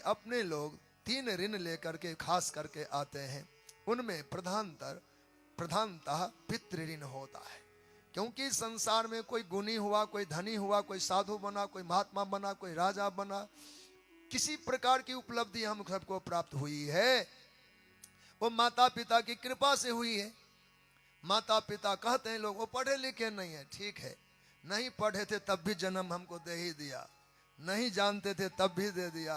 अपने लोग 3 ऋण लेकर के खास करके आते हैं। उनमें प्रधानतः पितृ ऋण होता है, क्योंकि संसार में कोई गुणी हुआ, कोई धनी हुआ, कोई साधु बना, कोई महात्मा बना, कोई राजा बना, किसी प्रकार की उपलब्धि हम सबको प्राप्त हुई है वो माता पिता की कृपा से हुई है। माता पिता कहते हैं लोग वो पढ़े लिखे नहीं है, ठीक है, नहीं पढ़े थे तब भी जन्म हमको दे ही दिया, नहीं जानते थे तब भी दे दिया,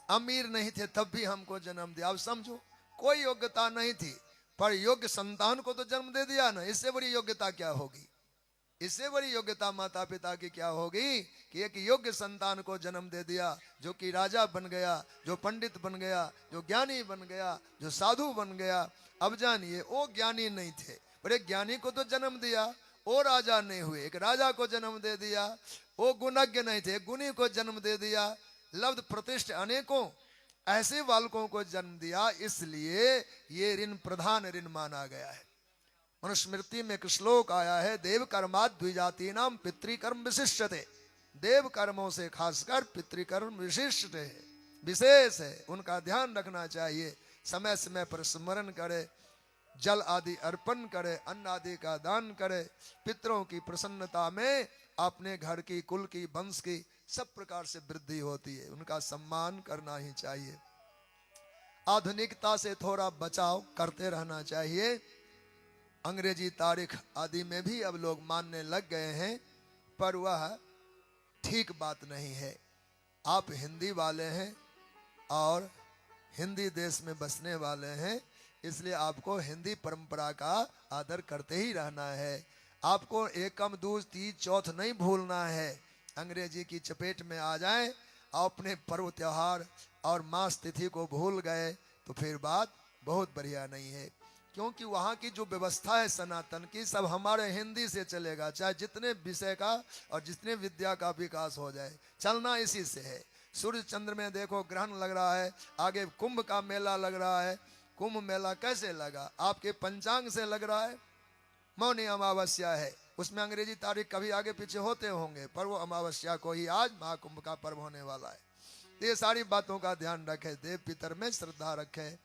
अमीर नहीं थे तब भी हमको जन्म दिया। अब समझो, कोई योग्यता नहीं थी पर योग्य संतान को तो जन्म दे दिया ना, इससे बड़ी योग्यता क्या होगी? इससे बड़ी योग्यता माता पिता की क्या होगी कि एक योग्य संतान को जन्म दे दिया, जो कि राजा बन गया, जो पंडित बन गया, जो ज्ञानी बन गया, जो साधु बन गया। अब जानिए, वो ज्ञानी नहीं थे पर एक ज्ञानी को तो जन्म दिया, वो राजा नहीं हुए, एक राजा को जन्म दे दिया। वो गुणज्ञ नहीं थे, गुणी को जन्म दे दिया। लब्ध प्रतिष्ठ अनेकों ऐसे बालकों को जन्म दिया, इसलिए ये ऋण प्रधान ऋण माना गया है। मनुस्मृति में एक श्लोक आया है, देव कर्मात् द्विजाति नाम पितृकर्म विशिष्टते। देव कर्मों से खासकर पितृकर्म विशिष्ट है, विशेष है, उनका ध्यान रखना चाहिए। समय समय पर स्मरण करे, जल आदि अर्पण करे, अन्न आदि का दान करे। पितरों की प्रसन्नता में अपने घर की, कुल की, वंश की सब प्रकार से वृद्धि होती है, उनका सम्मान करना ही चाहिए। आधुनिकता से थोड़ा बचाव करते रहना चाहिए। अंग्रेजी तारीख आदि में भी अब लोग मानने लग गए हैं, पर वह ठीक बात नहीं है। आप हिंदी वाले हैं और हिंदी देश में बसने वाले हैं, इसलिए आपको हिंदी परंपरा का आदर करते ही रहना है। आपको एकम दूज तीज चौथ नहीं भूलना है। अंग्रेजी की चपेट में आ जाएं और अपने पर्व त्योहार और मास तिथि को भूल गए तो फिर बात बहुत बढ़िया नहीं है, क्योंकि वहाँ की जो व्यवस्था है सनातन की, सब हमारे हिंदी से चलेगा। चाहे जितने विषय का और जितने विद्या का विकास हो जाए, चलना इसी से है। सूर्य चंद्र में देखो ग्रहण लग रहा है, आगे कुंभ का मेला लग रहा है। कुंभ मेला कैसे लगा? आपके पंचांग से लग रहा है। मौनी अमावस्या है, उसमें अंग्रेजी तारीख कभी आगे पीछे होते होंगे, पर वो अमावस्या को ही आज महाकुंभ का पर्व होने वाला है। तो ये सारी बातों का ध्यान रखें, देव पितर में श्रद्धा रखें।